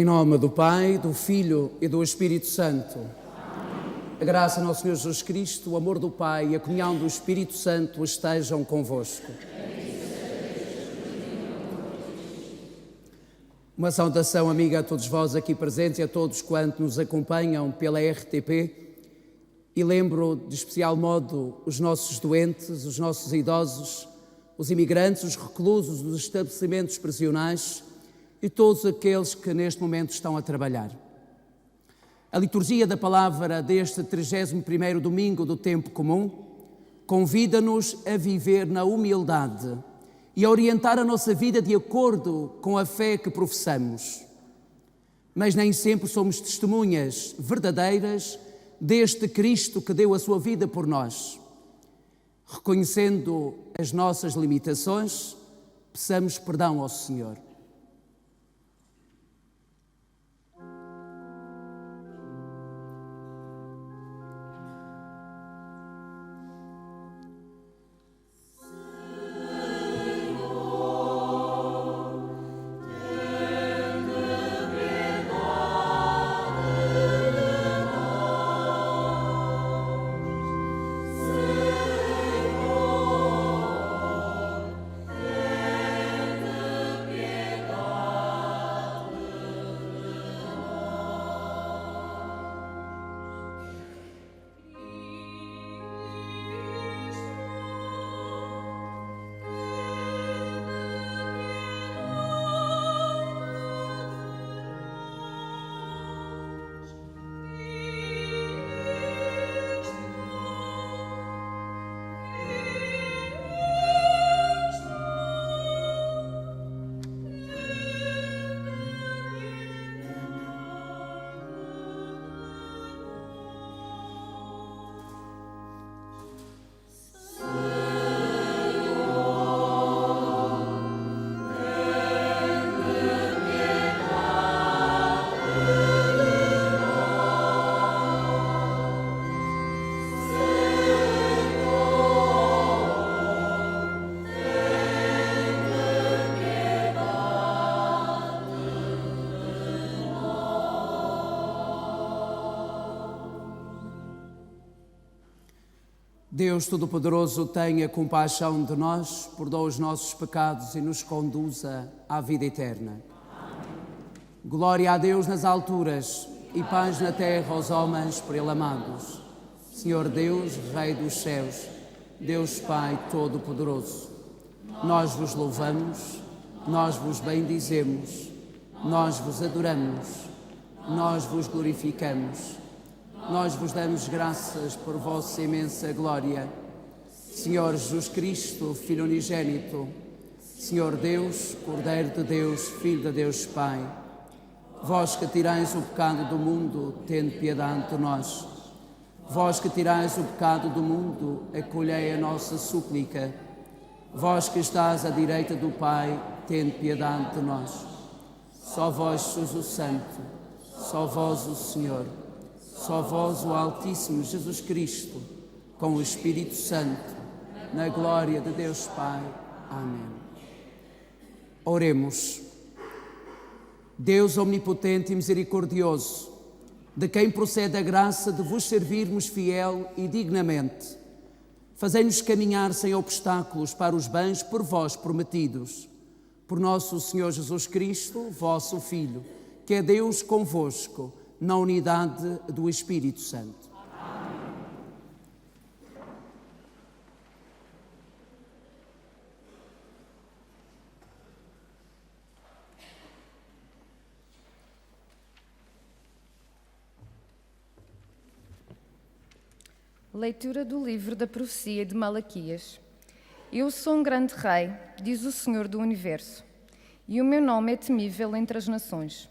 nome do Pai, do Filho e do Espírito Santo. A graça do nosso Senhor Jesus Cristo, o amor do Pai e a comunhão do Espírito Santo estejam convosco. Uma saudação amiga a todos vós aqui presentes e a todos quantos nos acompanham pela RTP. E lembro de especial modo os nossos doentes, os nossos idosos, os imigrantes, os reclusos dos estabelecimentos prisionais e todos aqueles que neste momento estão a trabalhar. A liturgia da palavra deste 31º domingo do tempo comum convida-nos a viver na humildade e a orientar a nossa vida de acordo com a fé que professamos. Mas nem sempre somos testemunhas verdadeiras deste Cristo que deu a sua vida por nós. Reconhecendo as nossas limitações, peçamos perdão ao Senhor. Deus Todo-Poderoso tenha compaixão de nós, perdoa os nossos pecados e nos conduza à vida eterna. Amém. Glória a Deus nas alturas e paz na terra aos homens por Ele amados. Senhor Deus, Rei dos céus, Deus Pai Todo-Poderoso, nós vos louvamos, nós vos bendizemos, nós vos adoramos, nós vos glorificamos. Nós vos damos graças por vossa imensa glória. Senhor Jesus Cristo, Filho unigênito, Senhor Deus, Cordeiro de Deus, Filho de Deus Pai, vós que tirais o pecado do mundo, tende piedade de nós. Vós que tirais o pecado do mundo, acolhei a nossa súplica. Vós que estás à direita do Pai, tende piedade de nós. Só vós sois o Santo, só vós o Senhor. Só vós, o Altíssimo Jesus Cristo, com o Espírito Santo, na glória de Deus Pai. Amém. Oremos. Deus omnipotente e misericordioso, de quem procede a graça de vos servirmos fiel e dignamente, fazei-nos caminhar sem obstáculos para os bens por vós prometidos. Por nosso Senhor Jesus Cristo, vosso Filho, que é Deus convosco, na unidade do Espírito Santo. Amém. Leitura do livro da profecia de Malaquias. Eu sou um grande rei, diz o Senhor do Universo, e o meu nome é temível entre as nações.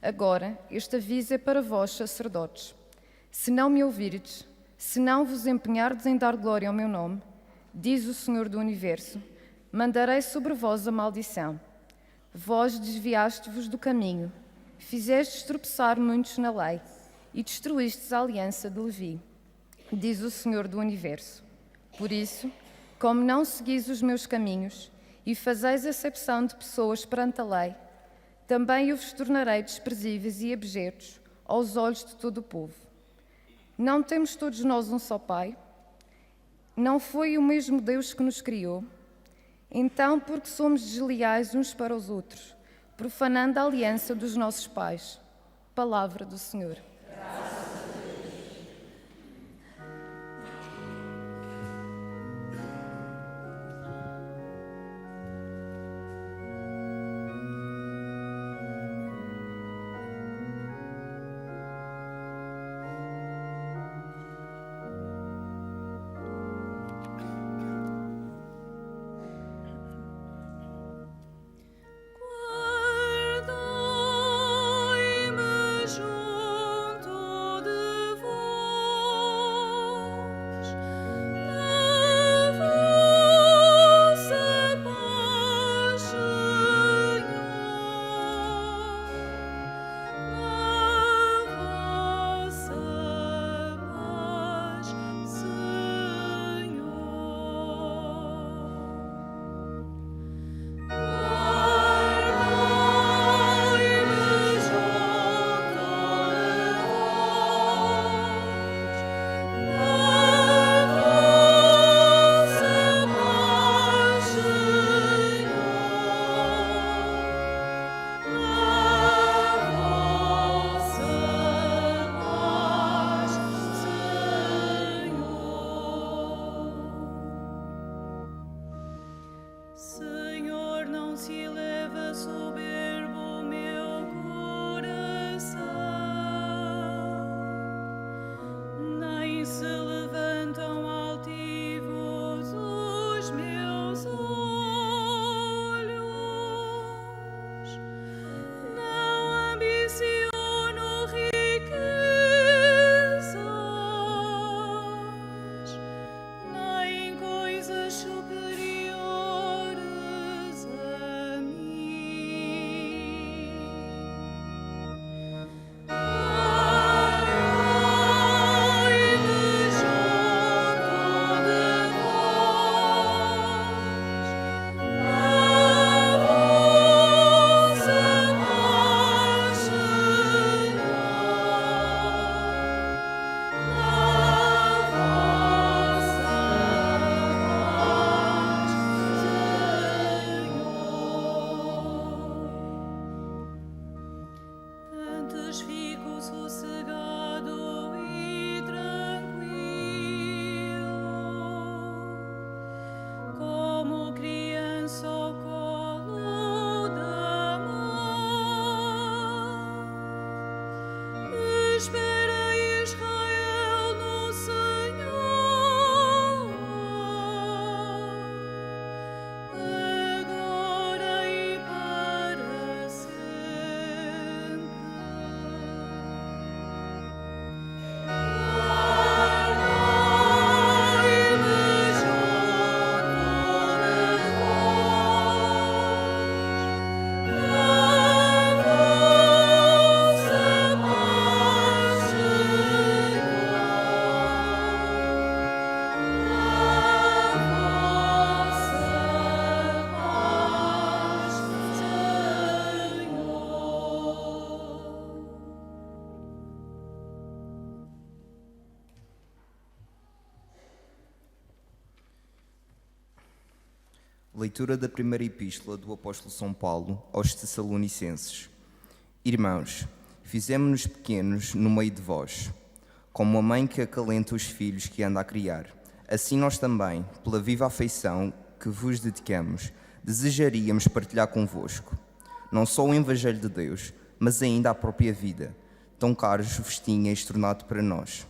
Agora, este aviso é para vós, sacerdotes. Se não me ouvirdes, se não vos empenhardes em dar glória ao meu nome, diz o Senhor do Universo, mandarei sobre vós a maldição. Vós desviaste-vos do caminho, fizestes tropeçar muitos na lei e destruístes a aliança de Levi, diz o Senhor do Universo. Por isso, como não seguis os meus caminhos e fazeis acepção de pessoas perante a lei, Também eu vos tornarei desprezíveis e abjetos aos olhos de todo o povo. Não temos todos nós um só Pai? Não foi o mesmo Deus que nos criou? Então, porque somos desleais uns para os outros, profanando a aliança dos nossos pais? Palavra do Senhor. Senhor, não se eleva soberbo o meu coração, nem se levantam altivos os meus olhos. Não ambiciono riquezas, nem coisas superiores a mim. Guardai-me junto de vós, a vossa paz, Senhor, antes fico sossegado e tranquilo, como criança ao colo da mãe. Espera, Israel, no Senhor, agora e para sempre. Guardai-me junto de vós, a vossa paz, Senhor, a vossa paz, Senhor. Leitura da primeira epístola do apóstolo São Paulo aos Tessalonicenses. Irmãos, fizemo-nos pequenos no meio de vós, como a mãe que acalenta os filhos que anda a criar. Assim nós também, pela viva afeição que vos dedicamos, desejaríamos partilhar convosco, não só o Evangelho de Deus, mas ainda a própria vida, tão caros vos tinhais tornado para nós.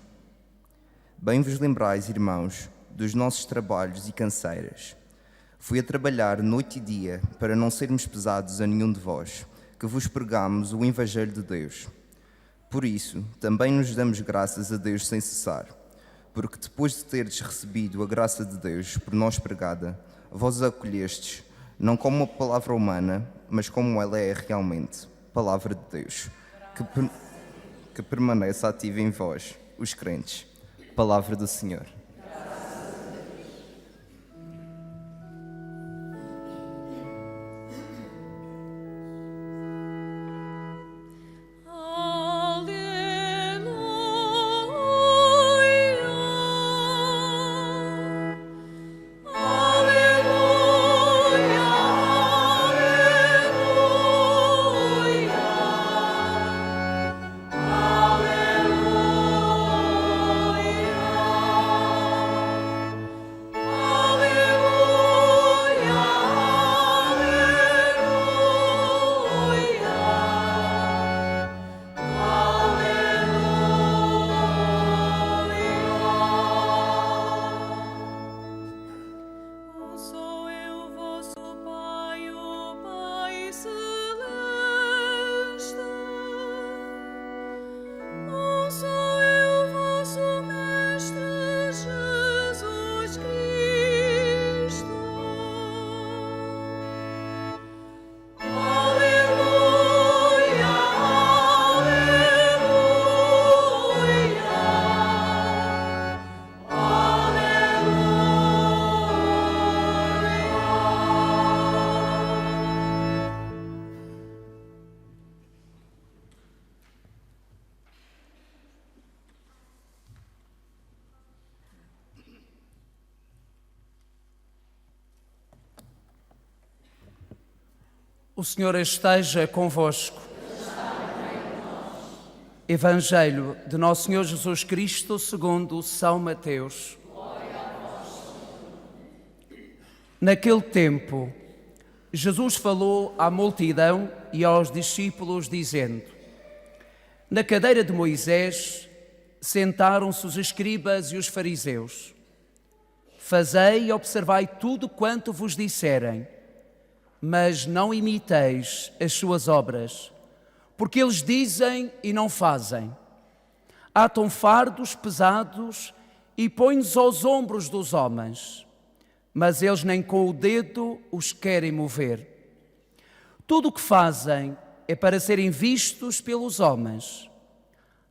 Bem vos lembrais, irmãos, dos nossos trabalhos e canseiras. Fui a trabalhar noite e dia para não sermos pesados a nenhum de vós, que vos pregamos o Evangelho de Deus. Por isso, também nos damos graças a Deus sem cessar, porque depois de terdes recebido a graça de Deus por nós pregada, vós a acolhestes, não como uma palavra humana, mas como ela é realmente, palavra de Deus, que permanece ativa em vós, os crentes. Palavra do Senhor. O Senhor esteja convosco. Evangelho de Nosso Senhor Jesus Cristo segundo São Mateus. Naquele tempo, Jesus falou à multidão e aos discípulos, dizendo: Na cadeira de Moisés sentaram-se os escribas e os fariseus. Fazei e observai tudo quanto vos disserem, mas não imiteis as suas obras, porque eles dizem e não fazem. Atam fardos pesados e põem-nos aos ombros dos homens, mas eles nem com o dedo os querem mover. Tudo o que fazem é para serem vistos pelos homens.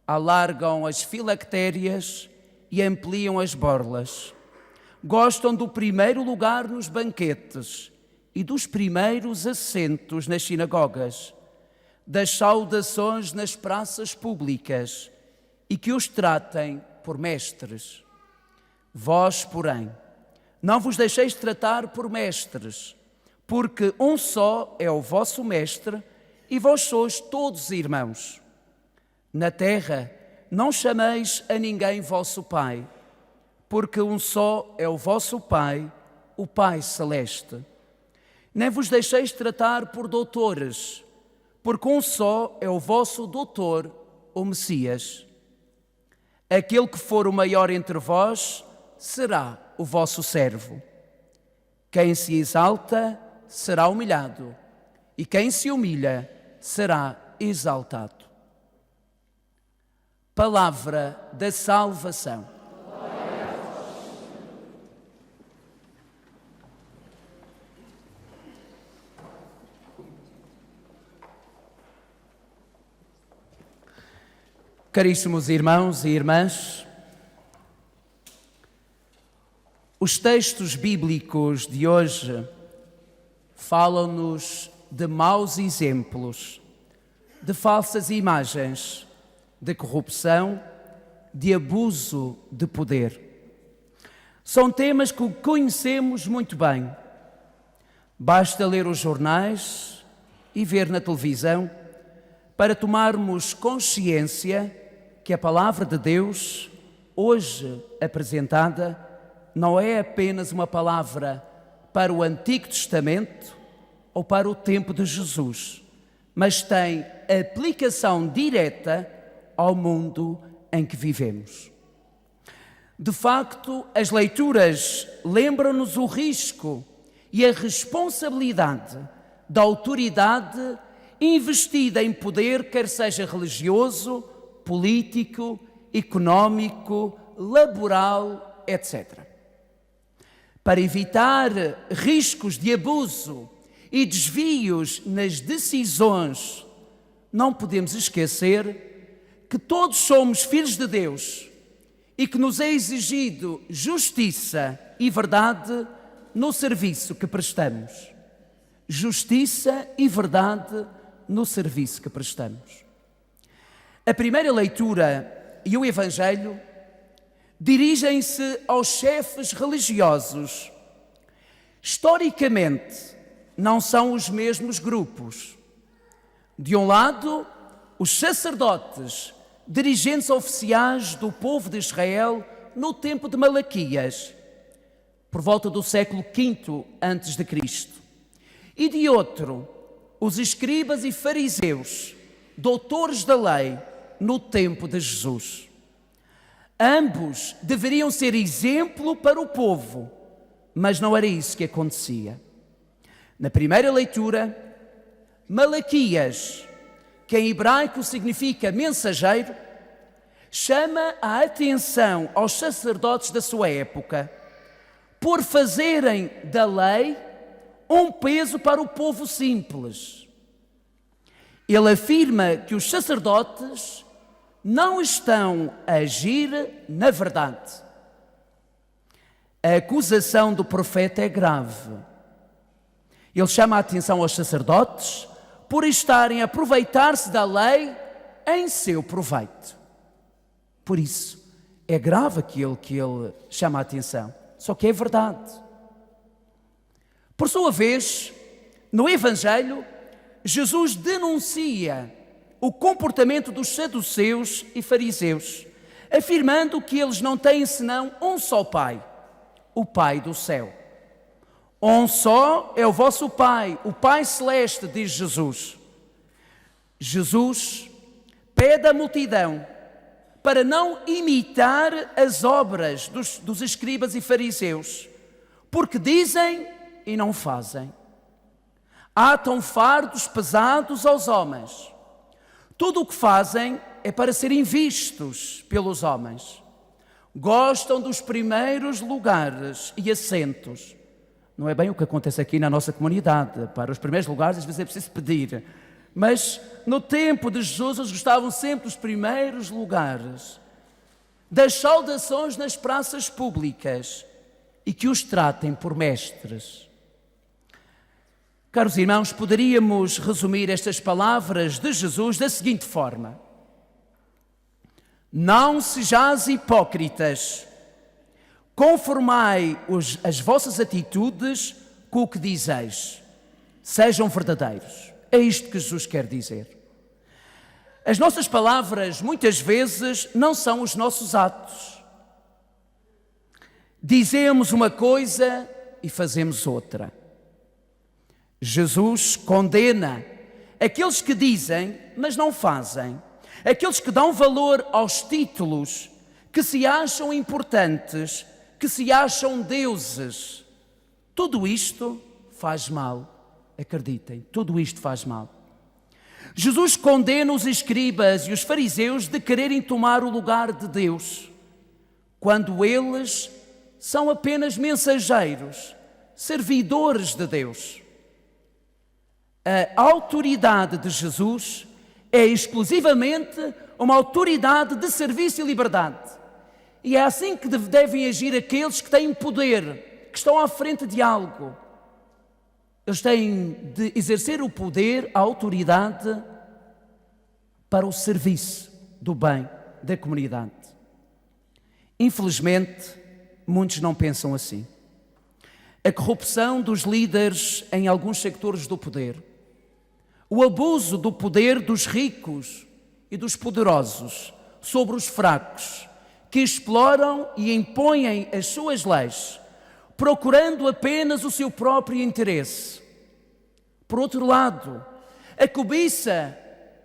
Alargam as filactérias e ampliam as borlas. Gostam do primeiro lugar nos banquetes e dos primeiros assentos nas sinagogas, das saudações nas praças públicas e que os tratem por mestres. Vós, porém, não vos deixeis tratar por mestres, porque um só é o vosso mestre e vós sois todos irmãos. Na terra não chameis a ninguém vosso pai, porque um só é o vosso Pai, o Pai Celeste. Nem vos deixeis tratar por doutores, porque um só é o vosso doutor, o Messias. Aquele que for o maior entre vós será o vosso servo. Quem se exalta será humilhado, e quem se humilha será exaltado. Palavra da salvação. Caríssimos irmãos e irmãs, os textos bíblicos de hoje falam-nos de maus exemplos, de falsas imagens, de corrupção, de abuso de poder. São temas que conhecemos muito bem. Basta ler os jornais e ver na televisão para tomarmos consciência que a palavra de Deus, hoje apresentada, não é apenas uma palavra para o Antigo Testamento ou para o tempo de Jesus, mas tem aplicação direta ao mundo em que vivemos. De facto, as leituras lembram-nos o risco e a responsabilidade da autoridade investida em poder, quer seja religioso, político, económico, laboral, etc. Para evitar riscos de abuso e desvios nas decisões, não podemos esquecer que todos somos filhos de Deus e que nos é exigido justiça e verdade no serviço que prestamos. Justiça e verdade no serviço que prestamos. A primeira leitura e o Evangelho dirigem-se aos chefes religiosos. Historicamente, não são os mesmos grupos. De um lado, os sacerdotes, dirigentes oficiais do povo de Israel no tempo de Malaquias, por volta do século V a.C. E de outro, os escribas e fariseus, doutores da lei, no tempo de Jesus. Ambos deveriam ser exemplo para o povo, mas não era isso que acontecia. Na primeira leitura, Malaquias, que em hebraico significa mensageiro, chama a atenção aos sacerdotes da sua época por fazerem da lei um peso para o povo simples. Ele afirma que os sacerdotes não estão a agir na verdade. A acusação do profeta é grave. Ele chama a atenção aos sacerdotes por estarem a aproveitar-se da lei em seu proveito. Por isso, é grave aquilo que ele chama a atenção. Só que é verdade. Por sua vez, no Evangelho, Jesus denuncia o comportamento dos saduceus e fariseus, afirmando que eles não têm senão um só Pai, o Pai do céu. Um só é o vosso Pai, o Pai Celeste, diz Jesus. Jesus pede à multidão para não imitar as obras dos escribas e fariseus, porque dizem e não fazem. Atam fardos pesados aos homens. Tudo o que fazem é para serem vistos pelos homens. Gostam dos primeiros lugares e assentos. Não é bem o que acontece aqui na nossa comunidade. Para os primeiros lugares, às vezes é preciso pedir. Mas no tempo de Jesus, eles gostavam sempre dos primeiros lugares, das saudações nas praças públicas e que os tratem por mestres. Caros irmãos, poderíamos resumir estas palavras de Jesus da seguinte forma: não sejais hipócritas, conformai as vossas atitudes com o que dizeis, sejam verdadeiros. É isto que Jesus quer dizer. As nossas palavras, muitas vezes, não são os nossos atos. Dizemos uma coisa e fazemos outra. Jesus condena aqueles que dizem, mas não fazem. Aqueles que dão valor aos títulos, que se acham importantes, que se acham deuses. Tudo isto faz mal. Acreditem, tudo isto faz mal. Jesus condena os escribas e os fariseus de quererem tomar o lugar de Deus, quando eles são apenas mensageiros, servidores de Deus. A autoridade de Jesus é exclusivamente uma autoridade de serviço e liberdade. E é assim que devem agir aqueles que têm poder, que estão à frente de algo. Eles têm de exercer o poder, a autoridade, para o serviço do bem da comunidade. Infelizmente, muitos não pensam assim. A corrupção dos líderes em alguns sectores do poder, o abuso do poder dos ricos e dos poderosos sobre os fracos, que exploram e impõem as suas leis, procurando apenas o seu próprio interesse. Por outro lado, a cobiça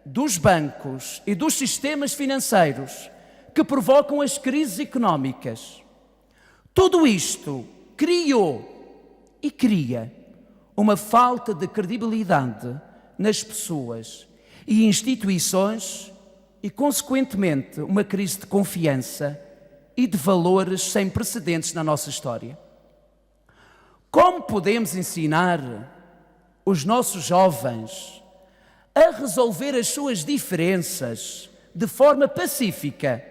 dos bancos e dos sistemas financeiros que provocam as crises económicas. Tudo isto criou e cria uma falta de credibilidade nas pessoas e instituições e, consequentemente, uma crise de confiança e de valores sem precedentes na nossa história. Como podemos ensinar os nossos jovens a resolver as suas diferenças de forma pacífica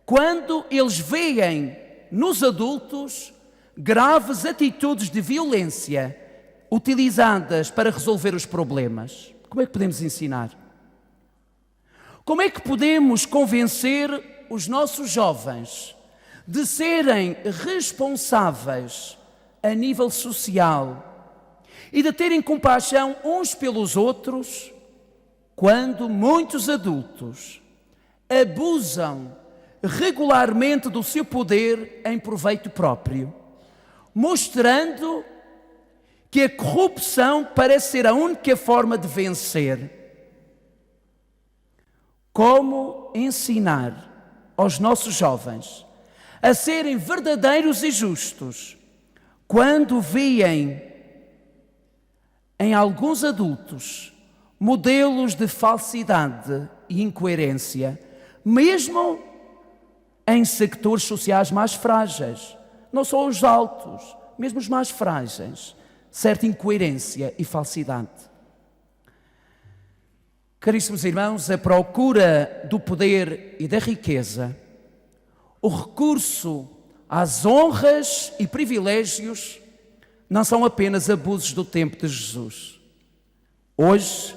quando eles veem nos adultos graves atitudes de violência utilizadas para resolver os problemas? Como é que podemos ensinar? Como é que podemos convencer os nossos jovens de serem responsáveis a nível social e de terem compaixão uns pelos outros quando muitos adultos abusam regularmente do seu poder em proveito próprio, mostrando que a corrupção parece ser a única forma de vencer? Como ensinar aos nossos jovens a serem verdadeiros e justos quando veem em alguns adultos modelos de falsidade e incoerência, mesmo em sectores sociais mais frágeis, não só os altos, mesmo os mais frágeis, certa incoerência e falsidade. Caríssimos irmãos, a procura do poder e da riqueza, o recurso às honras e privilégios, não são apenas abusos do tempo de Jesus. Hoje,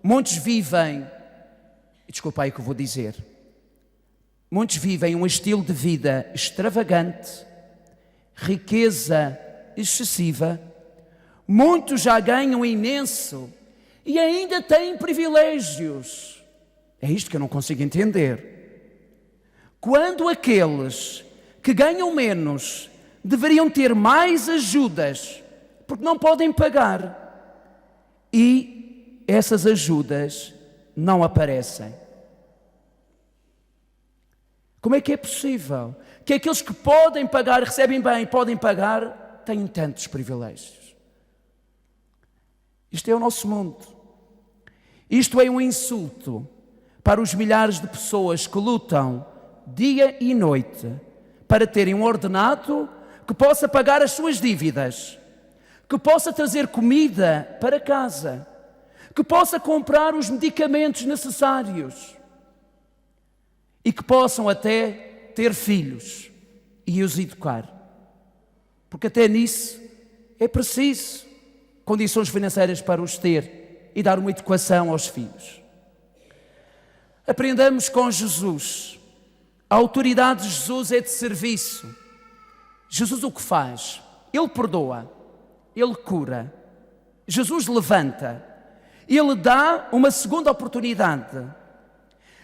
muitos vivem, desculpa aí o que eu vou dizer, muitos vivem um estilo de vida extravagante, riqueza excessiva, muitos já ganham imenso e ainda têm privilégios. É isto que eu não consigo entender. Quando aqueles que ganham menos deveriam ter mais ajudas, porque não podem pagar, e essas ajudas não aparecem. Como é que é possível que aqueles que podem pagar, recebem bem e podem pagar, têm tantos privilégios? Isto é o nosso mundo. Isto é um insulto para os milhares de pessoas que lutam dia e noite para terem um ordenado que possa pagar as suas dívidas, que possa trazer comida para casa, que possa comprar os medicamentos necessários e que possam até ter filhos e os educar. Porque até nisso é preciso condições financeiras para os ter e dar uma educação aos filhos. Aprendamos com Jesus. A autoridade de Jesus é de serviço. Jesus o que faz? Ele perdoa, Ele cura. Jesus levanta, Ele dá uma segunda oportunidade.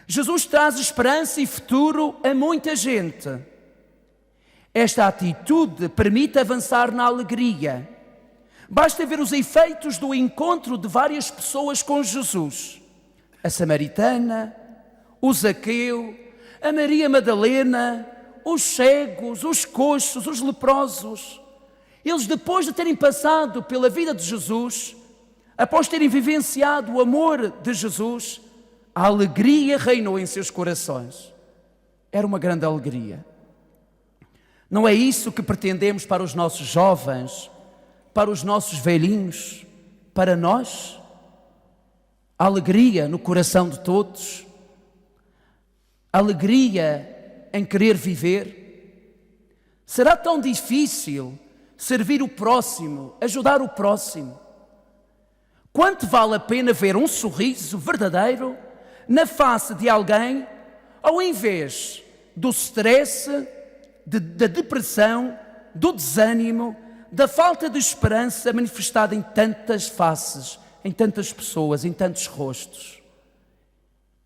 Jesus traz esperança e futuro a muita gente. Esta atitude permite avançar na alegria. Basta ver os efeitos do encontro de várias pessoas com Jesus. A samaritana, o Zaqueu, a Maria Madalena, os cegos, os coxos, os leprosos. Eles, depois de terem passado pela vida de Jesus, após terem vivenciado o amor de Jesus, a alegria reinou em seus corações. Era uma grande alegria. Não é isso que pretendemos para os nossos jovens, para os nossos velhinhos, para nós? A alegria no coração de todos, a alegria em querer viver. Será tão difícil servir o próximo, ajudar o próximo? Quanto vale a pena ver um sorriso verdadeiro na face de alguém, ao invés do stress, da depressão, do desânimo, da falta de esperança manifestada em tantas faces, em tantas pessoas, em tantos rostos?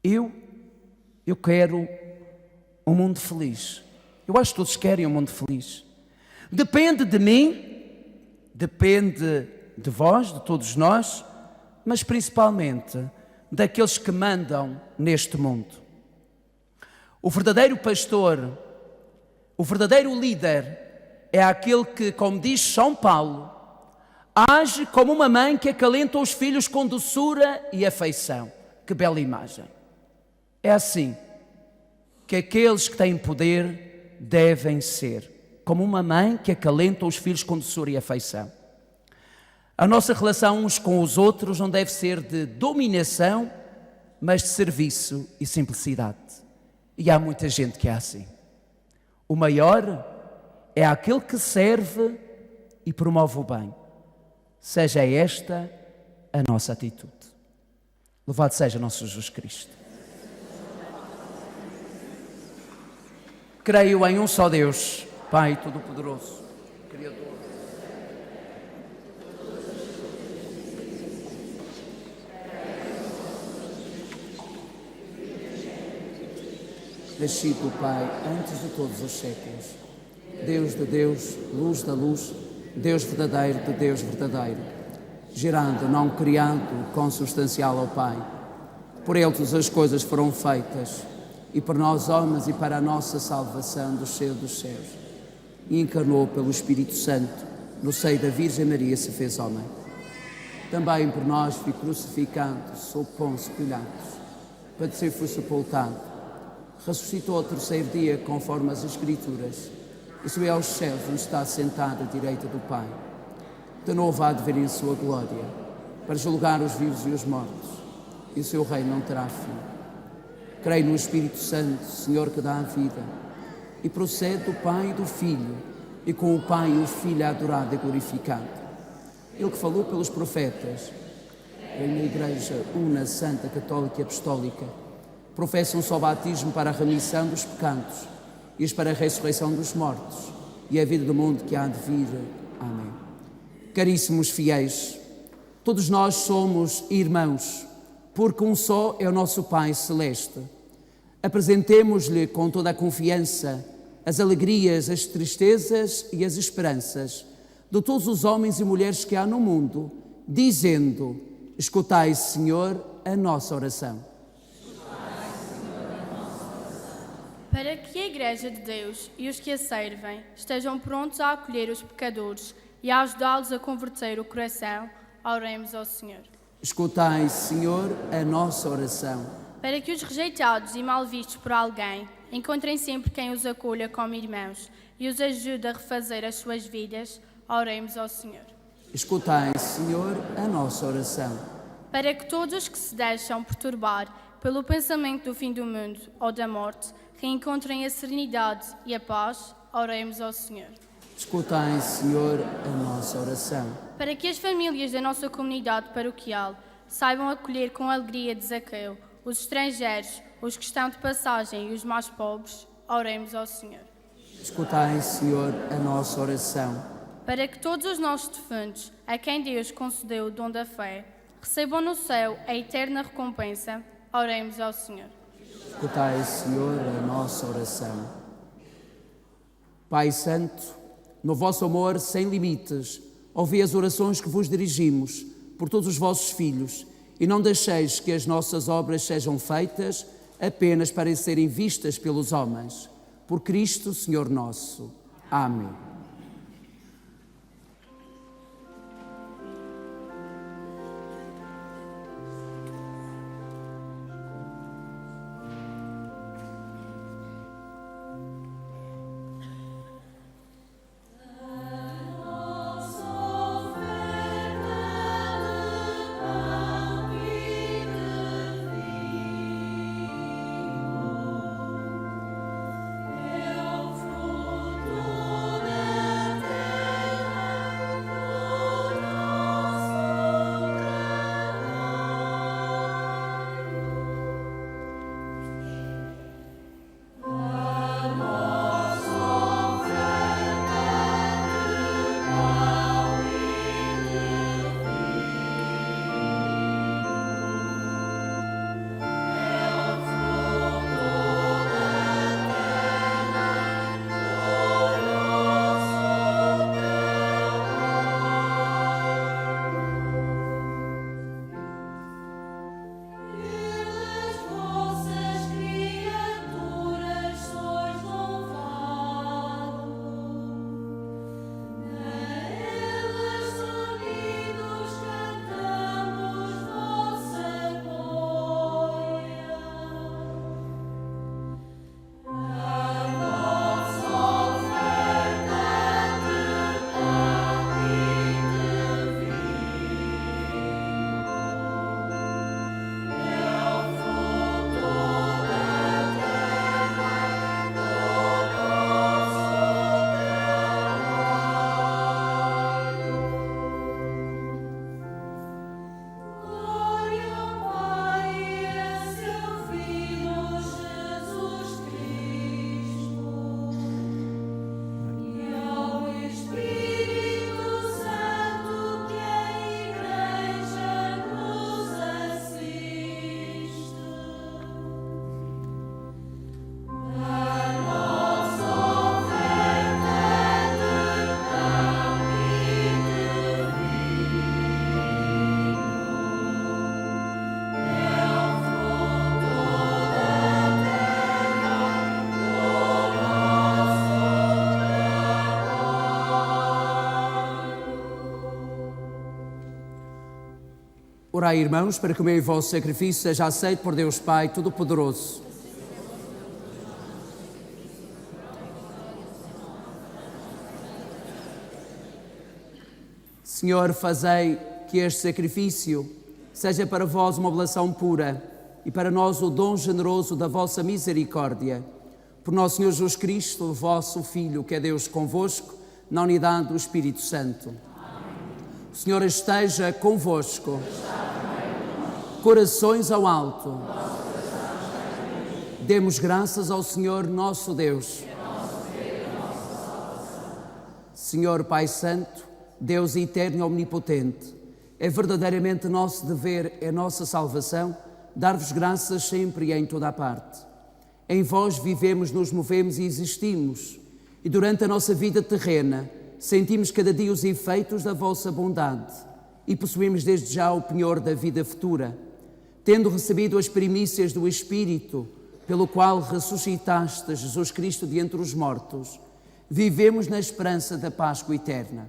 Eu quero um mundo feliz. Eu acho que todos querem um mundo feliz. Depende de mim, depende de vós, de todos nós, mas principalmente daqueles que mandam neste mundo. O verdadeiro pastor, o verdadeiro líder é aquele que, como diz São Paulo, age como uma mãe que acalenta os filhos com doçura e afeição. Que bela imagem! É assim que aqueles que têm poder devem ser, como uma mãe que acalenta os filhos com doçura e afeição. A nossa relação uns com os outros não deve ser de dominação, mas de serviço e simplicidade. E há muita gente que é assim. O maior é aquele que serve e promove o bem. Seja esta a nossa atitude. Louvado seja nosso Jesus Cristo. Creio em um só Deus, Pai Todo-Poderoso, Criador. Nascido do Pai antes de todos os séculos, Deus de Deus, luz da luz, Deus verdadeiro de Deus verdadeiro, gerando, não criando, consubstancial ao Pai. Por Ele todas as coisas foram feitas, e por nós homens e para a nossa salvação desceu dos céus, e encarnou pelo Espírito Santo, no seio da Virgem Maria se fez homem. Também por nós foi crucificado sob Pôncio Pilatos, padeceu e foi sepultado, ressuscitou ao terceiro dia conforme as Escrituras, e subiu aos céus onde está sentado à direita do Pai. De novo há de vir em sua glória, para julgar os vivos e os mortos, e o seu reino não terá fim. Creio no Espírito Santo, Senhor que dá a vida, e procede do Pai e do Filho, e com o Pai e o Filho é adorado e glorificado. Ele que falou pelos profetas, em uma Igreja una, santa, católica e apostólica, professa um só batismo para a remissão dos pecados e para a ressurreição dos mortos e a vida do mundo que há de vir. Amém. Caríssimos fiéis, Todos nós somos irmãos, porque um só é o nosso Pai Celeste. Apresentemos-lhe com toda a confiança as alegrias, as tristezas e as esperanças de todos os homens e mulheres que há no mundo, dizendo: escutai, Senhor, a nossa oração. Para que a Igreja de Deus e os que a servem estejam prontos a acolher os pecadores e a ajudá-los a converter o coração, oremos ao Senhor. Escutai, Senhor, a nossa oração. Para que os rejeitados e mal vistos por alguém encontrem sempre quem os acolha como irmãos e os ajude a refazer as suas vidas, oremos ao Senhor. Escutai, Senhor, a nossa oração. Para que todos os que se deixam perturbar pelo pensamento do fim do mundo ou da morte reencontrem a serenidade e a paz, oremos ao Senhor. Escutai, Senhor, a nossa oração. Para que as famílias da nossa comunidade paroquial saibam acolher com alegria de Zaqueu os estrangeiros, os que estão de passagem e os mais pobres, oremos ao Senhor. Escutai, Senhor, a nossa oração. Para que todos os nossos defuntos, a quem Deus concedeu o dom da fé, recebam no céu a eterna recompensa, oremos ao Senhor. Escutai, Senhor, a nossa oração. Pai Santo, no vosso amor sem limites, ouvi as orações que vos dirigimos por todos os vossos filhos e não deixeis que as nossas obras sejam feitas apenas para serem vistas pelos homens. Por Cristo, Senhor nosso. Amém. Orai, irmãos, para que o meu e vosso sacrifício seja aceito por Deus Pai Todo-Poderoso. Senhor, fazei que este sacrifício seja para vós uma oblação pura e para nós o dom generoso da vossa misericórdia. Por nosso Senhor Jesus Cristo, vosso Filho, que é Deus convosco, na unidade do Espírito Santo. O Senhor esteja convosco. Corações ao alto. Demos graças ao Senhor nosso Deus. Senhor Pai Santo, Deus eterno e omnipotente, É verdadeiramente nosso dever, é nossa salvação, dar-vos graças sempre e em toda a parte. Em vós vivemos, nos movemos e existimos, e durante a nossa vida terrena sentimos cada dia os efeitos da vossa bondade e possuímos desde já o penhor da vida futura. Tendo recebido as primícias do Espírito, pelo qual ressuscitaste Jesus Cristo de entre os mortos, vivemos na esperança da Páscoa eterna.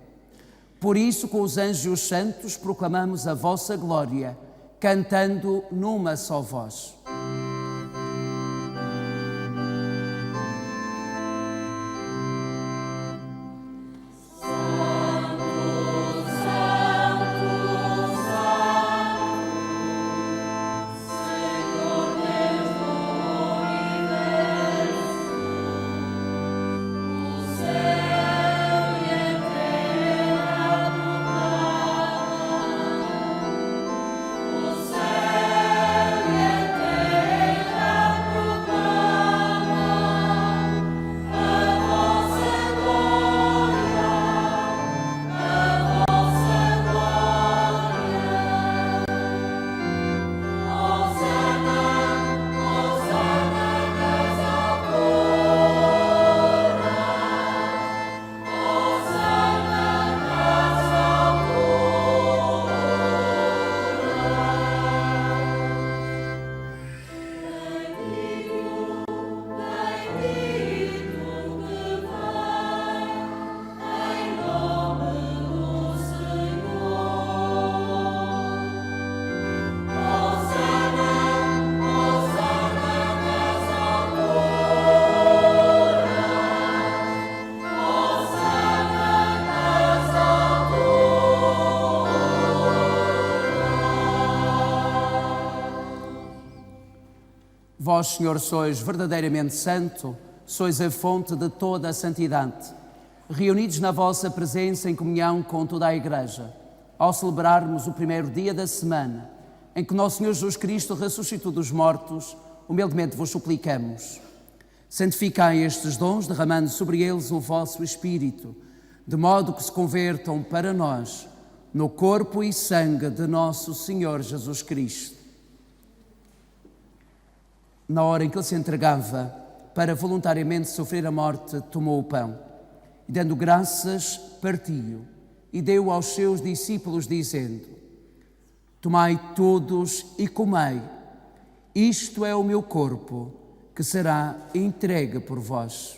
Por isso, com os anjos e os santos, proclamamos a vossa glória, cantando numa só voz. Vós, Senhor, sois verdadeiramente santo, sois a fonte de toda a santidade. Reunidos na vossa presença em comunhão com toda a Igreja, ao celebrarmos o primeiro dia da semana, em que nosso Senhor Jesus Cristo ressuscitou dos mortos, humildemente vos suplicamos. Santificai estes dons, derramando sobre eles o vosso Espírito, de modo que se convertam para nós no corpo e sangue de nosso Senhor Jesus Cristo. Na hora em que ele se entregava para voluntariamente sofrer a morte, tomou o pão e, dando graças, partiu e deu aos seus discípulos, dizendo: Tomai todos e comei, isto é o meu corpo, que será entregue por vós.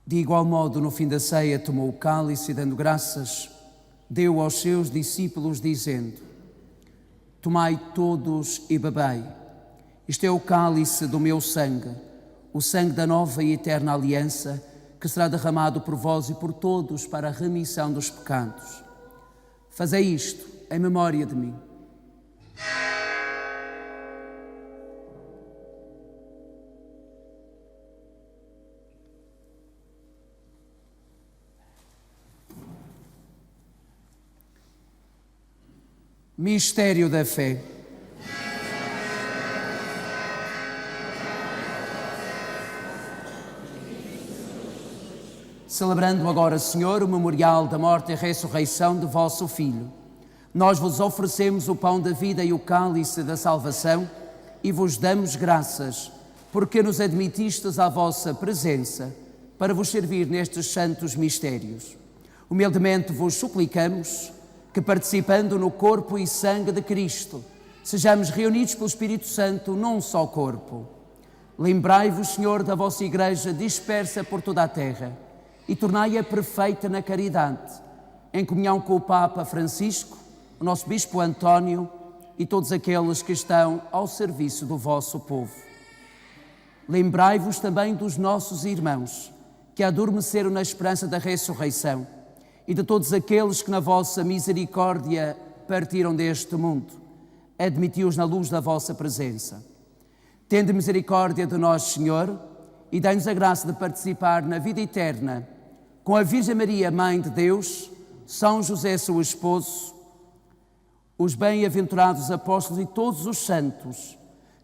De igual modo, no fim da ceia, tomou o cálice e, dando graças, deu aos seus discípulos, dizendo: Tomai todos e bebei. Isto é o cálice do meu sangue, o sangue da nova e eterna aliança, que será derramado por vós e por todos para a remissão dos pecados. Fazei isto em memória de mim. Mistério da fé. Celebrando agora, Senhor, o memorial da morte e ressurreição de vosso Filho, nós vos oferecemos o pão da vida e o cálice da salvação e vos damos graças, porque nos admitistes à vossa presença para vos servir nestes santos mistérios. Humildemente vos suplicamos que, participando no corpo e sangue de Cristo, sejamos reunidos pelo Espírito Santo num só corpo. Lembrai-vos, Senhor, da vossa Igreja dispersa por toda a terra e tornai-a perfeita na caridade, em comunhão com o Papa Francisco, o nosso Bispo António e todos aqueles que estão ao serviço do vosso povo. Lembrai-vos também dos nossos irmãos que adormeceram na esperança da ressurreição e de todos aqueles que na vossa misericórdia partiram deste mundo. Admiti-os na luz da vossa presença. Tende misericórdia de nós, Senhor, e dai-nos a graça de participar na vida eterna com a Virgem Maria, Mãe de Deus, São José, seu esposo, os bem-aventurados apóstolos e todos os santos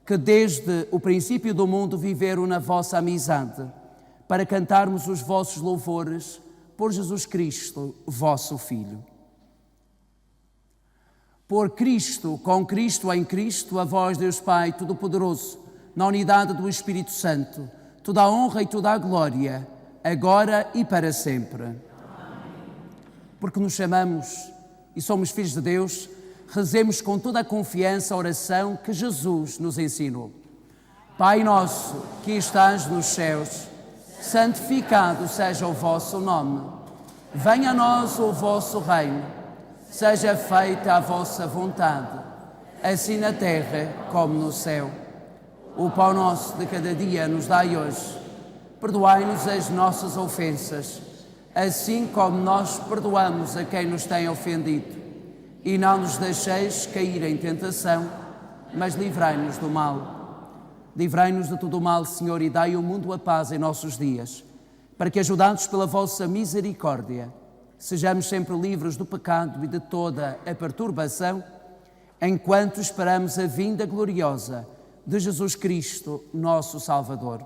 que desde o princípio do mundo viveram na vossa amizade, para cantarmos os vossos louvores por Jesus Cristo, vosso Filho. Por Cristo, com Cristo, em Cristo, a vós, Deus Pai Todo-Poderoso, na unidade do Espírito Santo, toda a honra e toda a glória, agora e para sempre. Amém. Porque nos chamamos e somos filhos de Deus, rezemos com toda a confiança a oração que Jesus nos ensinou. Pai nosso, que estás nos céus, santificado seja o vosso nome. Venha a nós o vosso reino. Seja feita a vossa vontade, assim na terra como no céu. O pão nosso de cada dia nos dai hoje. Perdoai-nos as nossas ofensas, assim como nós perdoamos a quem nos tem ofendido. E não nos deixeis cair em tentação, mas livrai-nos do mal. Livrai-nos de todo o mal, Senhor, e dai ao mundo a paz em nossos dias, para que, ajudados pela vossa misericórdia, sejamos sempre livres do pecado e de toda a perturbação, enquanto esperamos a vinda gloriosa de Jesus Cristo, nosso Salvador.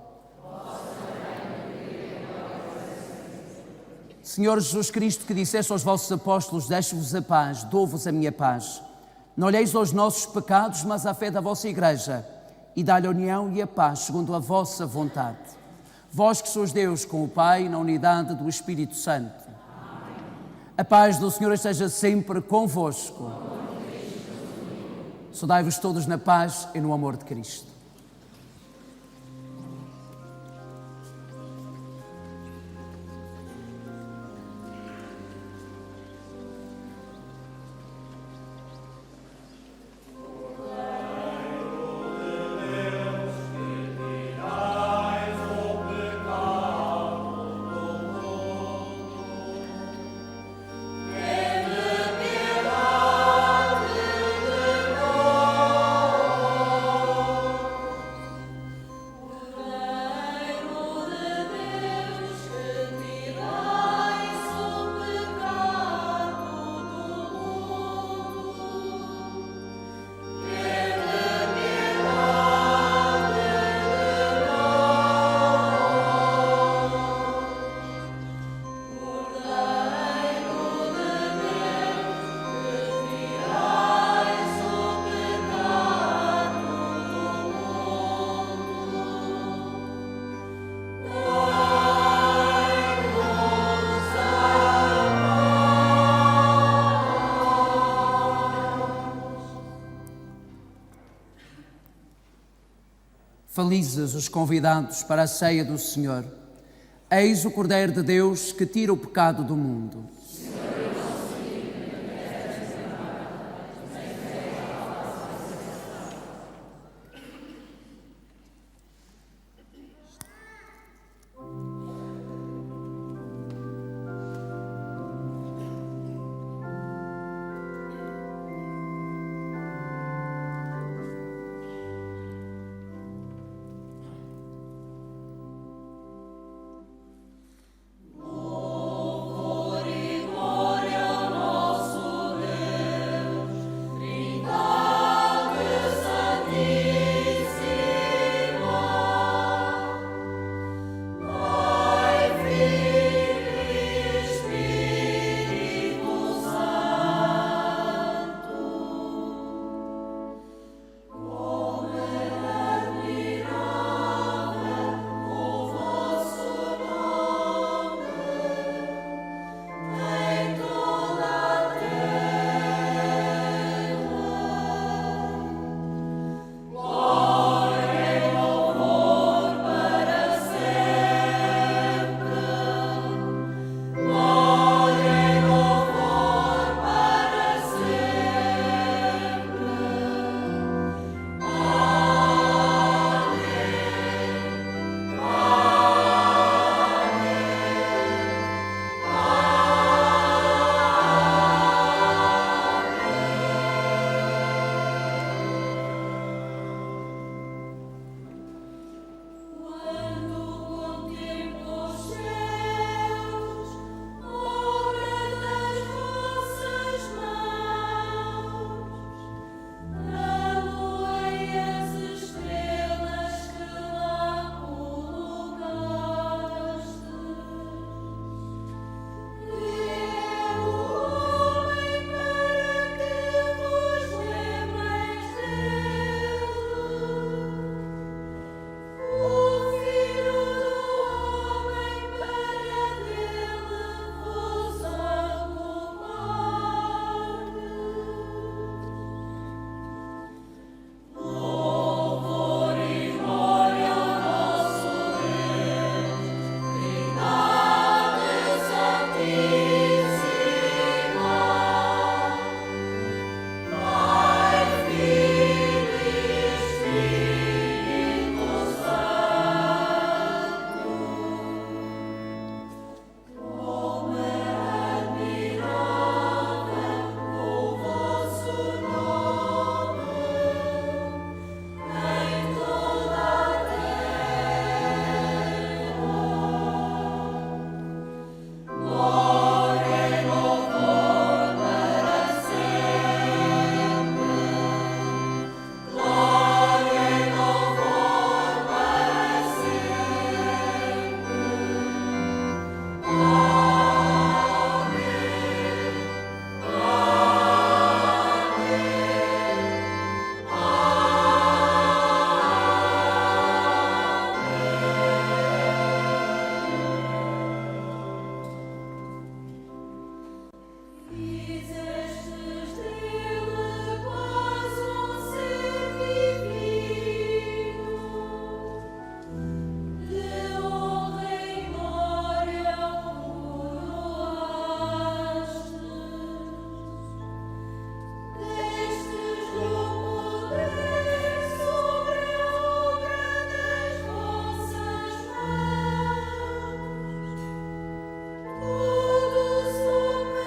Senhor Jesus Cristo, que disseste aos vossos apóstolos: deixo-vos a paz, dou-vos a minha paz. Não olheis aos nossos pecados, mas à fé da vossa Igreja, e dá-lhe a união e a paz, segundo a vossa vontade. Vós que sois Deus com o Pai, na unidade do Espírito Santo. A paz do Senhor esteja sempre convosco. Saudai-vos todos na paz e no amor de Cristo. Felizes os convidados para a ceia do Senhor. Eis o Cordeiro de Deus que tira o pecado do mundo. Glory Tudo someteste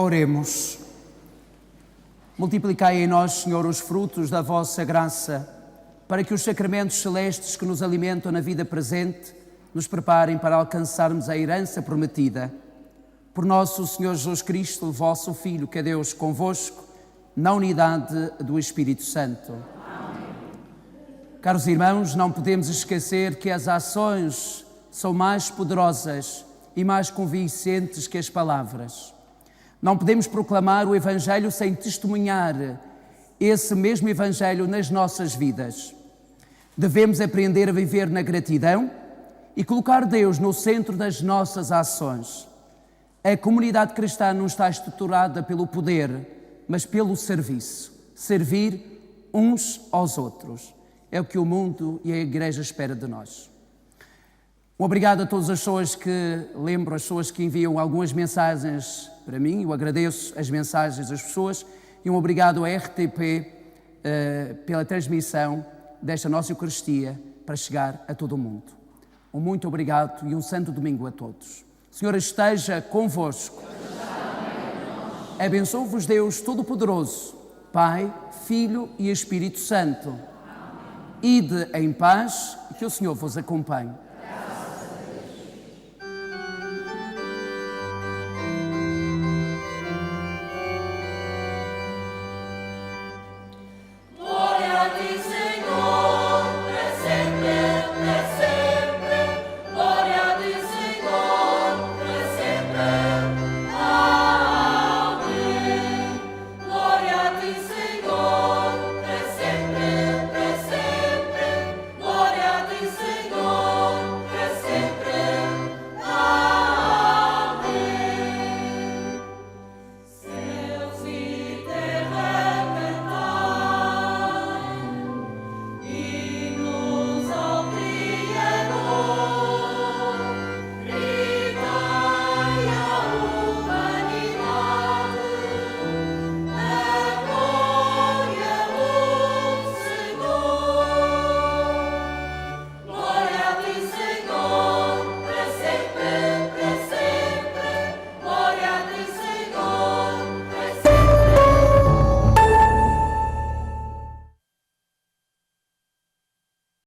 Oremos. Multiplicai em nós, Senhor, os frutos da vossa graça, para que os sacramentos celestes que nos alimentam na vida presente nos preparem para alcançarmos a herança prometida. Por nosso Senhor Jesus Cristo, vosso Filho, que é Deus convosco, na unidade do Espírito Santo. Amém. Caros irmãos, não podemos esquecer que as ações são mais poderosas e mais convincentes que as palavras. Não podemos proclamar o Evangelho sem testemunhar esse mesmo Evangelho nas nossas vidas. Devemos aprender a viver na gratidão e colocar Deus no centro das nossas ações. A comunidade cristã não está estruturada pelo poder, mas pelo serviço. Servir uns aos outros. É o que o mundo e a Igreja espera de nós. Um obrigado a todas as pessoas que lembro, as pessoas que enviam algumas mensagens para mim. Eu agradeço as mensagens das pessoas e um obrigado à RTP pela transmissão desta nossa Eucaristia para chegar a todo o mundo. Um muito obrigado e um santo domingo a todos. O Senhor esteja convosco. Abençoe-vos Deus Todo-Poderoso, Pai, Filho e Espírito Santo. Ide em paz e que o Senhor vos acompanhe.